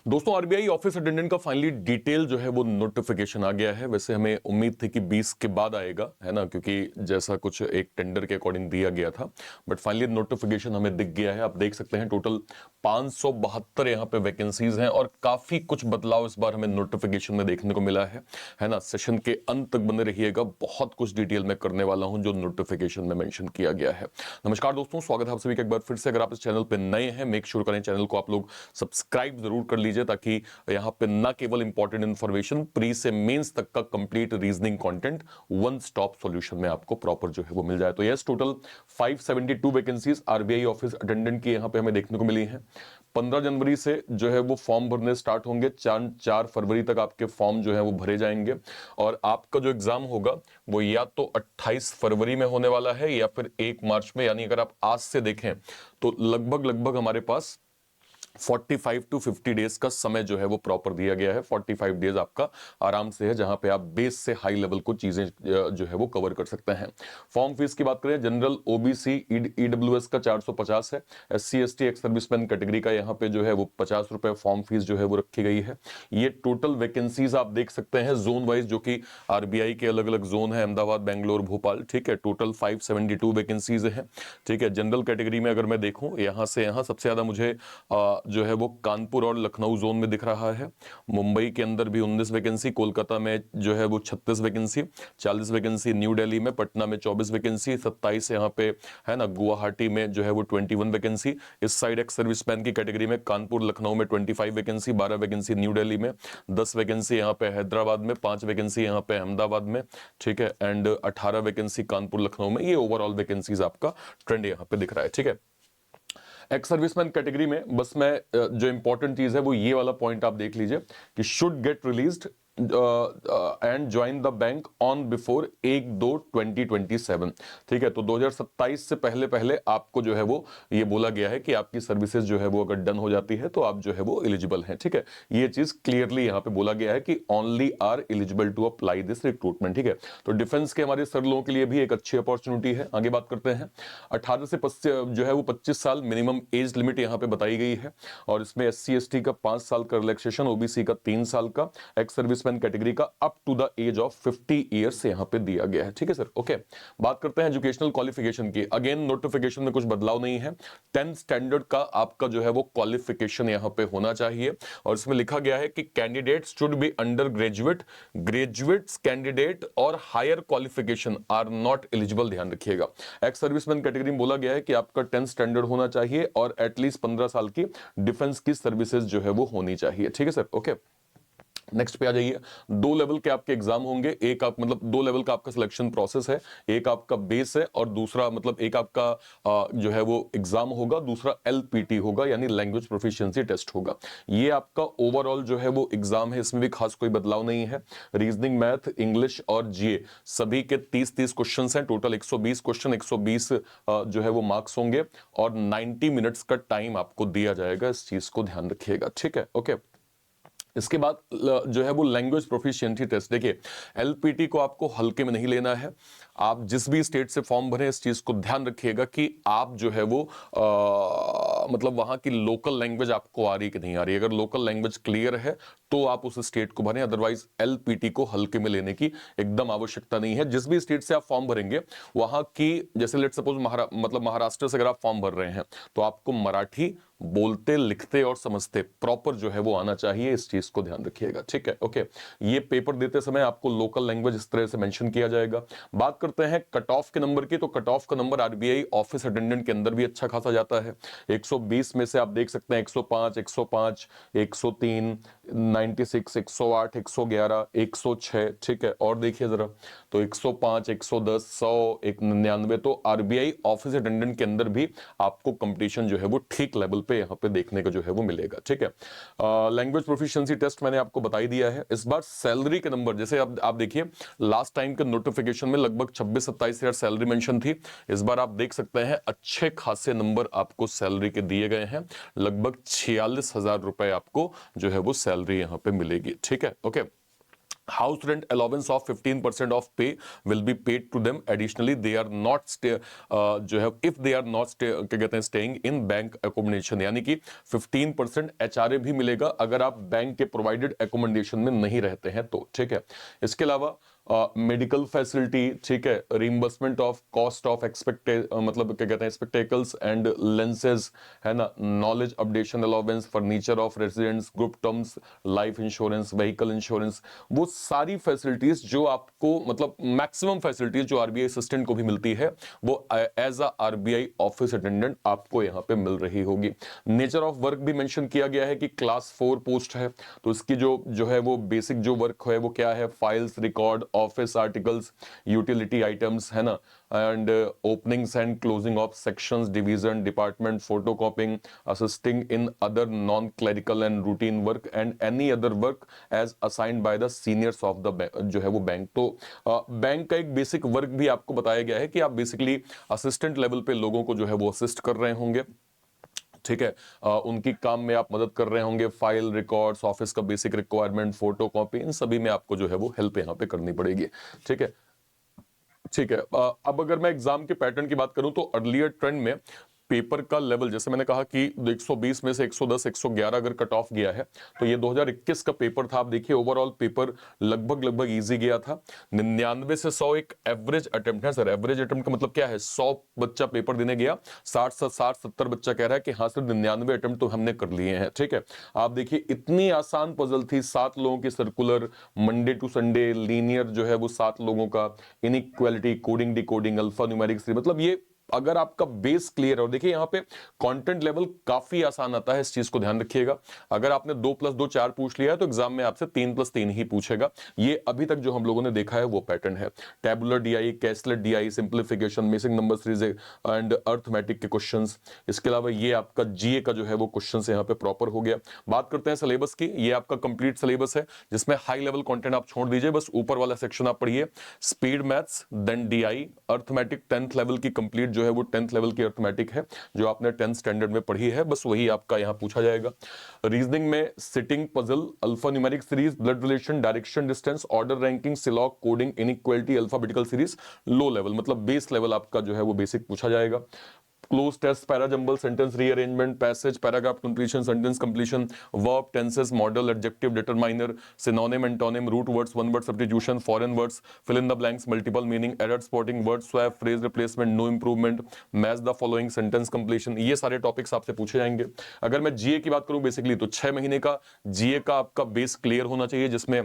दोस्तों RBI office attendant का finally detail जो है वो नोटिफिकेशन आ गया है। वैसे हमें उम्मीद थी कि 20 के बाद आएगा, है ना, क्योंकि जैसा कुछ एक टेंडर के अकॉर्डिंग दिया गया था। बट फाइनली नोटिफिकेशन हमें दिख गया है। आप देख सकते हैं टोटल 572 यहाँ पे वैकेंसीज हैं और काफी कुछ बदलाव इस बार हमें नोटिफिकेशन में देखने को मिला है ना। सेशन के अंत तक बने रहिएगा, बहुत कुछ डिटेल में करने वाला हूं जो नोटिफिकेशन में मेंशन किया गया है। नमस्कार दोस्तों, स्वागत है आप सभी का एक बार फिर से। अगर आप इस चैनल पे नए हैं, मेक श्योर करें चैनल को आप लोग सब्सक्राइब जरूर कर लीजिए, ताकि यहां पे ना केवल इंपॉर्टेंट इंफॉर्मेशन, प्री से मेंस तक का complete reasoning content one stop solution में आपको प्रॉपर जो है वो मिल जाए। तो yes, total 572 vacancies RBI office attendant की यहां पे हमें देखने को मिली हैं। 15 जनवरी से जो है वो फॉर्म भरने स्टार्ट होंगे। 4 फरवरी तक आपके फॉर्म जो है वो भरे जाएंगे और आपका जो एग्जाम होगा वो या तो 28 फरवरी में होने वाला है या फिर 1 मार्च में। यानी अगर आप आज से देखें तो लगभग हमारे पास 45 टू 50 डेज का समय जो है वो प्रॉपर दिया गया है। 45 डेज आपका आराम से है, जहां पे आप बेस से हाई लेवल को चीजें जो है वो कवर कर सकते हैं। फॉर्म फीस की बात करें, जनरल ओबीसी ईडब्ल्यूएस का 450 है। SC ST x serviceman category का यहाँ पे जो है वो 50 रुपए फॉर्म फीस जो है वो रखी गई है। ये टोटल वैकेंसीज आप देख सकते हैं जोन वाइज, जो कि आरबीआई के अलग अलग जोन है, अहमदाबाद, बेंगलोर, भोपाल। ठीक है, टोटल 572 वैकेंसीज है। ठीक है, जनरल कैटेगरी में अगर मैं देखूं, यहां से यहां सबसे ज्यादा मुझे जो है वो कानपुर और लखनऊ जोन में दिख रहा है। मुंबई के अंदर भी 19 वैकेंसी, कोलकाता में जो है वो 36 वैकेंसी, 40 वैकेंसी न्यू दिल्ली में, पटना में 24 वैकेंसी, 27 यहाँ पे है ना, गुवाहाटी में जो है वो 21 वैकेंसी। इस साइड एक्स सर्विसमैन की कैटेगरी में कानपुर लखनऊ में 25 वैकेंसी, 12 वैकेंसी न्यू दिल्ली में, 10 वैकेंसी यहाँ पे हैदराबाद में, 5 वैकेंसी यहाँ पे अहमदाबाद में। ठीक है, एंड 18 वैकेंसी कानपुर लखनऊ में। ये ओवरऑल वैकेंसीज आपका ट्रेंड यहाँ पे दिख रहा है। ठीक है, एक्स सर्विसमैन कैटेगरी में बस मैं जो इंपॉर्टेंट चीज है वो ये वाला पॉइंट आप देख लीजिए कि should get released and join the bank on before 1/2/2027। ठीक है, तो 2027 से पहले पहले आपको जो है वो ये बोला गया है कि आपकी सर्विसेज जो है वो अगर डन हो जाती है तो आप जो है वो एलिजिबल हैं। ठीक है, ये चीज क्लियरली यहाँ पे बोला गया है कि only are eligible to apply this recruitment. ठीक है, तो डिफेंस के हमारे सर लोगों के लिए भी एक अच्छी अपॉर्चुनिटी है। आगे बात करते हैं। 18 से जो है वो 25 साल मिनिमम एज लिमिट यहाँ पे बताई गई है और इसमें एससी एसटी का 5 साल का रिलैक्सेशन, ओबीसी का 3 साल का, एक्स सर्विसमैन कैटेगरी का up to the age of 50 years यहाँ पे दिया गया है। ठीक है सर, ओके। बात करते हैं एजुकेशनल क्वालिफिकेशन की। अगेन नोटिफिकेशन में कुछ बदलाव नहीं है। 10th स्टैंडर्ड का आपका जो है वो क्वालिफिकेशन यहाँ पे होना चाहिए और इसमें लिखा गया है कि candidate should be undergraduate, graduates candidate और higher qualification are not eligible. ध्यान रखिएगा, एक्स सर्विसमैन कैटेगरी में बोला गया है कि आपका 10th स्टैंडर्ड होना चाहिए और एटलीस्ट 15 साल की डिफेंस की सर्विसेज जो है वो होनी चाहिए। ठीक है सर, ओके। नेक्स्ट पे आ जाइए। 2 लेवल के आपके एग्जाम होंगे। एक आप मतलब 2 लेवल का आपका सिलेक्शन प्रोसेस है। एक आपका बेस है और दूसरा मतलब एक आपका जो है वो एग्जाम होगा, दूसरा एलपीटी होगा यानी लैंग्वेज प्रोफिशिएंसी टेस्ट होगा। ये आपका ओवरऑल जो है वो एग्जाम है, इसमें भी खास कोई बदलाव नहीं है। रीजनिंग, मैथ, इंग्लिश और जीए सभी के 30-30 क्वेश्चन हैं। टोटल 120 क्वेश्चन, 120 जो है वो मार्क्स होंगे और 90 मिनट्स का टाइम आपको दिया जाएगा। इस चीज को ध्यान रखिएगा। ठीक है, ओके। इसके बाद जो है वो लैंग्वेज प्रोफिशिएंसी टेस्ट। देखिए, एलपीटी को आपको हल्के में नहीं लेना है। आप जिस भी स्टेट से फॉर्म भरें, इस चीज को ध्यान रखिएगा कि आप जो है वो मतलब वहां की लोकल लैंग्वेज आपको आ रही कि नहीं आ रही। अगर लोकल लैंग्वेज क्लियर है तो आप उस स्टेट को भरें, अदरवाइज एलपीटी को हल्के में लेने की एकदम आवश्यकता नहीं है। जिस भी स्टेट से आप फॉर्म भरेंगे वहां की, जैसे लेट सपोज मतलब महाराष्ट्र से अगर आप फॉर्म भर रहे हैं तो आपको मराठी बोलते, लिखते और समझते प्रॉपर जो है वो आना चाहिए। इस चीज को ध्यान रखिएगा। ठीक है, ओके। ये पेपर देते समय आपको लोकल लैंग्वेज इस तरह से मेंशन किया जाएगा। बात करते हैं कट ऑफ के नंबर की, तो कट ऑफ का नंबर आरबीआई ऑफिस अटेंडेंट के अंदर भी अच्छा खासा जाता है। 120 में से आप देख सकते हैं 105, 105, 103, 96, 108, 111, 106। ठीक है, और देखिए जरा, तो 105, 110, 100, 199। तो आरबीआई ऑफिस अटेंडेंट के अंदर भी आपको कंपटीशन जो है वो ठीक लेवल पे यहाँ पे देखने को जो है वो मिलेगा। ठीक है, लैंग्वेज प्रोफिशिएंसी टेस्ट मैंने आपको बता ही दिया है। इस बार सैलरी के नंबर, जैसे आप देखिए लास्ट टाइम के नोटिफिकेशन में लगभग 26-27 हजार सैलरी मेंशन थी। इस बार आप देख सकते हैं अच्छे खासे नंबर आपको सैलरी के दिए गए हैं। लगभग 46,000 रुपए आपको जो है वो सैलरी यहाँ पे मिलेगी। ठीक है, okay. house rent allowance of 15% of pay will be paid to them additionally they are not stay जो है if they are not stay क्या कहते हैं staying in bank accommodation, यानी कि 15% HRA भी मिलेगा अगर आप बैंक के प्रोवाइडेड एकोमोडेशन में नहीं रहते हैं तो, ठीक है। इसके अलावा मेडिकल फैसिलिटी, ठीक है, reimbursement of cost of expected मतलब क्या कहते हैं स्पेक्टेकल्स एंड लेंसेज, है ना, knowledge updation allowance, furniture of residents, group terms, life insurance, vehicle insurance, वो सारी फैसिलिटीज जो आपको मतलब मैक्सिमम फैसिलिटीज जो आरबीआई असिस्टेंट को भी मिलती है वो as a RBI office attendant आपको यहां पे मिल रही होगी। नेचर ऑफ वर्क भी मेंशन किया गया है कि क्लास 4 पोस्ट है, तो इसकी जो है वो बेसिक जो वर्क है वो क्या है, files, record, office articles, utility items, है ना, and openings and closing of sections, division, department, photocopying, assisting in other non clerical and routine work and any other work as assigned by the seniors of the जो है वो bank. तो bank का एक basic work भी आपको बताया गया है कि आप बेसिकली असिस्टेंट लेवल पे लोगों को जो है वो असिस्ट कर रहे होंगे, ठीक है, उनकी काम में आप मदद कर रहे होंगे, फाइल, रिकॉर्ड्स, ऑफिस का बेसिक रिक्वायरमेंट, फोटो कॉपी, इन सभी में आपको जो है वो हेल्प यहाँ पे करनी पड़ेगी, ठीक है। ठीक है, अब अगर मैं एग्जाम के पैटर्न की बात करूं तो अर्लियर ट्रेंड में पेपर का लेवल, जैसे मैंने कहा कि 120 में से 110 111 अगर कट ऑफ गया है तो ये 2021 का पेपर था। आप देखिए ओवरऑल पेपर लगभग इजी गया था। 99 से 100 एक एवरेज अटेम्प्ट है सर। एवरेज अटेम्प्ट का मतलब क्या है, 100 बच्चा पेपर देने गया, 60-70 बच्चा कह रहा है कि हाँ सर 99 अटेम्प्ट तो हमने कर लिए हैं, ठीक है। आप देखिए इतनी आसान पजल थी, 7 लोगों की circular, Monday to Sunday, linear जो है वो 7 लोगों का, inequality, coding, decoding, alpha numeric, मतलब ये अगर आपका बेस क्लियर है। और देखिए यहाँ पे कंटेंट लेवल काफी आसान आता है, इस चीज को ध्यान रखिएगा। अगर आपने 2+2 4 पूछ लिया है तो एग्जाम में आपसे 3+3 ही पूछेगा। ये अभी तक जो हम लोगों ने देखा है वो पैटर्न है। Tabular DI, caselet DI, simplification, missing number series and arithmetic के क्वेश्चंस। इसके अलावा ये आपका जीए का जो है वो क्वेश्चन यहाँ पे प्रॉपर हो गया। बात करते हैं सिलेबस की। ये आपका कंप्लीट सिलेबस है जिसमें हाई लेवल कंटेंट आप छोड़ दीजिए, बस ऊपर वाला सेक्शन आप पढ़िए। Speed maths, then DI, arithmetic 10th level की कंप्लीट जो है वो 10th लेवल की अर्थमेटिक है जो आपने 10th स्टैंडर्ड में पढ़ी है, बस वही आपका यहां पूछा जाएगा। रीजनिंग में seating, puzzle, alpha numeric series, blood relation, direction, distance, order ranking, syllogism, coding, inequality, alphabetical series, low level मतलब बेस लेवल आपका जो है वो बेसिक पूछा जाएगा। Cloze test, para jumble, sentence rearrangement, passage, paragraph completion, sentence completion, verb, tenses, modal, adjective, determiner, synonym, antonym, root words, one word substitution, foreign words, fill in the blanks, multiple meaning, error spotting, word swap, phrase replacement, no improvement, match the following, sentence completion, ये सारे topics आपसे पूछे जाएंगे। अगर मैं जीए की बात करूं बेसिकली तो 6 महीने का जीए का आपका बेस क्लियर होना चाहिए, जिसमें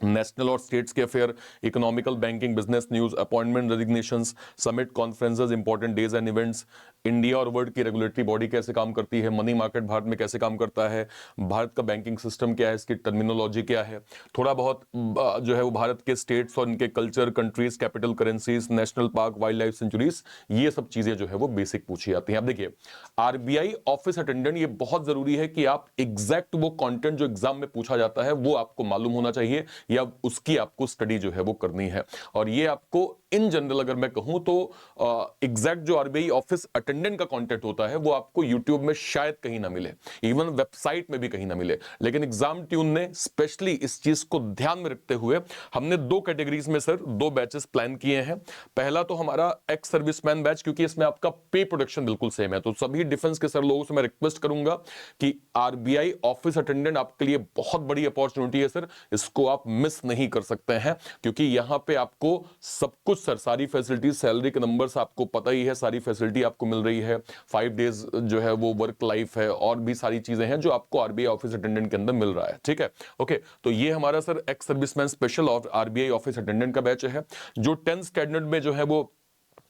नेशनल और स्टेट्स के affair, economical, banking, business news, appointment, resignations, summit, conferences, important days and events, India और वर्ल्ड की रेगुलेटरी बॉडी कैसे काम करती है, मनी मार्केट भारत में कैसे काम करता है, भारत का बैंकिंग सिस्टम क्या है, इसकी टर्मिनोलॉजी क्या है, थोड़ा बहुत जो है वो भारत के स्टेट्स और इनके culture, countries, capital currencies, national park, wild life sanctuaries, ये सब चीजें जो है वो बेसिक पूछी जाती हैं। अब देखिए आरबीआई ऑफिस अटेंडेंट, ये बहुत जरूरी है कि आप एग्जैक्ट वो कंटेंट जो एग्जाम में पूछा जाता है वो आपको मालूम होना चाहिए या उसकी आपको स्टडी जो है वो करनी है। और ये आपको इन जनरल अगर मैं कहूं तो एग्जैक्ट जो आरबीआई ऑफिस अटेंडेंट का कंटेंट होता है वो आपको यूट्यूब में शायद कहीं ना मिले, इवन वेबसाइट में भी कहीं ना मिले, लेकिन एग्जाम ट्यून ने स्पेशली इस चीज को ध्यान में रखते हुए हमने 2 कैटेगरीज में सर 2 बैचेस प्लान किए हैं। पहला तो हमारा एक्स सर्विसमैन बैच, क्योंकि इसमें आपका पे प्रोडक्शन बिल्कुल सेम है, तो सभी डिफेंस के सर लोगों से मैं रिक्वेस्ट करूंगा कि आरबीआई ऑफिस अटेंडेंट आपके लिए बहुत बड़ी अपॉर्चुनिटी है सर, इसको आप मिस नहीं कर सकते हैं, क्योंकि यहां पे आपको सब कुछ सर, सारी फैसिलिटीज, सैलरी के नंबर्स आपको पता ही है, सारी फैसिलिटी आपको मिल रही है, 5 डेज जो है वो वर्क लाइफ है, और भी सारी चीजें हैं जो आपको आरबीआई ऑफिस अटेंडेंट के अंदर मिल रहा है, ठीक है। ओके, तो ये हमारा सर एक्स सर्विसमैन स्पेशल और आरबीआई ऑफिस अटेंडेंट का बैच है। जो 10th स्टैंडर्ड में जो है वो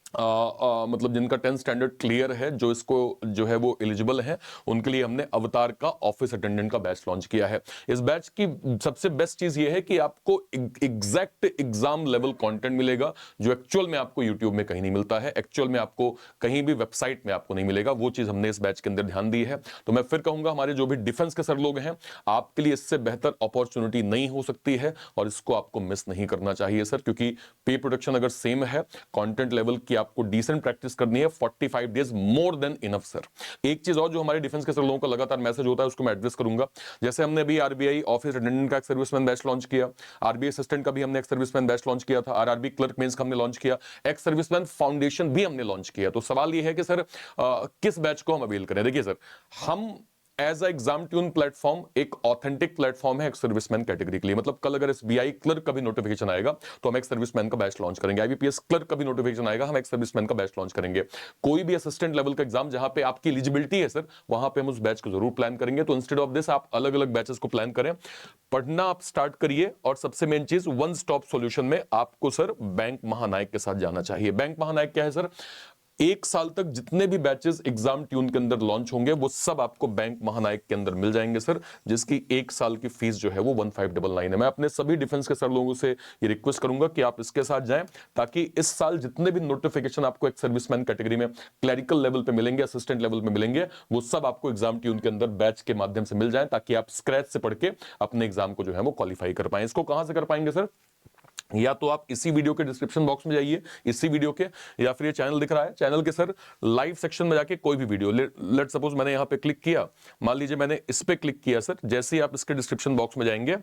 मतलब जिनका 10th स्टैंडर्ड क्लियर है, जो इसको जो है वो एलिजिबल है, उनके लिए हमने अवतार का ऑफिस अटेंडेंट का बैच लॉन्च किया है। इस बैच की सबसे बेस्ट चीज ये है कि आपको एग्जैक्ट एग्जाम लेवल कंटेंट मिलेगा जो एक्चुअल में आपको यूट्यूब में कहीं नहीं मिलता है, एक्चुअल में आपको कहीं भी वेबसाइट में आपको नहीं मिलेगा, वो चीज हमने इस बैच के अंदर ध्यान दी है। तो मैं फिर कहूंगा हमारे जो भी डिफेंस के सर लोग हैं, आपके लिए इससे बेहतर अपॉर्चुनिटी नहीं हो सकती है और इसको आपको मिस नहीं करना चाहिए सर, क्योंकि पे प्रोडक्शन अगर सेम है, कंटेंट लेवल की आपको डिसेंट प्रैक्टिस करनी है, 45 days more than enough sir. एक चीज और जो हमारे डिफेंस के सर लोगों का लगातार मैसेज होता है उसको मैं एड्रेस करूंगा। जैसे हमने अभी आरबीआई ऑफिस अटेंडेंट का एक सर्विसमैन बैच लॉन्च किया, आरबीआई असिस्टेंट का भी हमने एक सर्विसमैन बैच लॉन्च किया था, आरआरबी क्लर्क मेंस का हमने लॉन्च किया, एक सर्विसमैन फाउंडेशन भी हमने लॉन्च किया। तो सवाल ये है कि सर किस बैच को हम अवेल करें? देखिए सर, हम as a exam tune platform एक ऑथेंटिक प्लेटफॉर्म है एक सर्विसमैन कैटेगरी के लिए। मतलब कल अगर एसबीआई क्लर्क का भी नोटिफिकेशन आएगा तो हम एक सर्विसमैन का बैच लॉन्च करेंगे, आईबीपीएस क्लर्क का भी नोटिफिकेशन आएगा हम एक सर्विसमैन का बैच लॉन्च करेंगे। कोई भी असिस्टेंट लेवल का एग्जाम जहां पे आपकी एलिजिबिलिटी है सर, वहां पे हम उस बैच को जरूर प्लान करेंगे। तो इंस्टेड ऑफ दिस आप अलग अलग बैचेस को प्लान करें, पढ़ना आप स्टार्ट करिए। और सबसे मेन चीज, वन स्टॉप सॉल्यूशन में आपको सर बैंक महानायक के साथ जाना चाहिए। बैंक महानायक क्या है सर? एक साल तक जितने भी बैचेस एग्जाम ट्यून के अंदर लॉन्च होंगे वो सब आपको बैंक महानायक के अंदर मिल जाएंगे सर, जिसकी एक साल की फीस जो है वो 1599 है। मैं अपने सभी डिफेंस के सर लोगों से ये रिक्वेस्ट करूंगा कि आप इसके साथ जाएं, ताकि इस साल जितने भी नोटिफिकेशन आपको एक सर्विसमैन कैटेगरी में क्लरिकल लेवल पे मिलेंगे, असिस्टेंट लेवल पे मिलेंगे, वो सब आपको एग्जाम ट्यून के अंदर बैच के माध्यम से मिल जाए, ताकि आप स्क्रैच से पढ़ के अपने एग्जाम को जो है वो क्वालिफाई कर पाए। इसको कहां से कर पाएंगे सर? या तो आप इसी वीडियो के डिस्क्रिप्शन बॉक्स में जाइए, इसी वीडियो के, या फिर ये चैनल दिख रहा है, चैनल के सर लाइव सेक्शन में जाके कोई भी वीडियो, लेट सपोज मैंने यहां पे क्लिक किया, मान लीजिए मैंने इस पे क्लिक किया सर, जैसे ही आप इसके डिस्क्रिप्शन बॉक्स में जाएंगे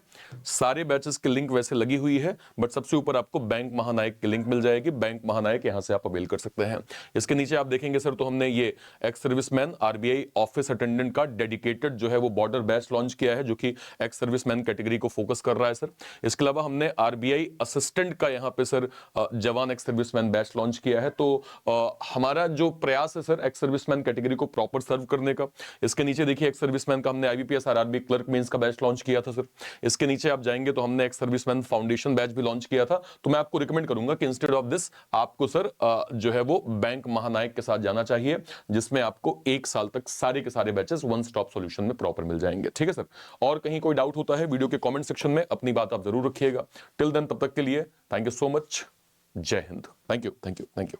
सारे बैचेस की लिंक वैसे लगी हुई है, बट सबसे ऊपर आपको बैंक महानायक की लिंक मिल जाएगी। बैंक महानायक यहां से आप अवेल कर सकते हैं। इसके नीचे आप देखेंगे सर, तो हमने ये ex serviceman RBI office attendant का डेडिकेटेड जो है वो बॉर्डर बैच लॉन्च किया है, जो कि एक्स सर्विसमैन कैटेगरी को फोकस कर रहा है सर। इसके अलावा हमने आरबीआई असिस्टेंट का यहां पे सर जवान एक्स सर्विसमैन बैच लॉन्च किया है। तो हमारा जो प्रयास है सर एक्स सर्विसमैन कैटेगरी को प्रॉपर सर्व करने का। इसके नीचे देखिए एक्स सर्विसमैन का हमने आईबीपीएस आरआरबी क्लर्क मेंस का बैच लॉन्च किया था सर। इसके नीचे आप जाएंगे तो हमने एक्स सर्विसमैन फाउंडेशन बैच भी लॉन्च किया था। तो मैं आपको रिकमेंड करूंगा कि इंस्टेड ऑफ दिस आपको सर जो है वो बैंक महानायक के साथ जाना चाहिए, जिसमें आपको एक साल तक सारे के सारे बैचेस वन स्टॉप सॉल्यूशन में प्रॉपर मिल जाएंगे। ठीक है सर, और कहीं कोई डाउट होता है वीडियो के कमेंट सेक्शन में अपनी बात आप जरूर रखिएगा। टिल देन, तब तक के लिए थैंक यू सो मच। जय हिंद। Thank you, thank you, thank you.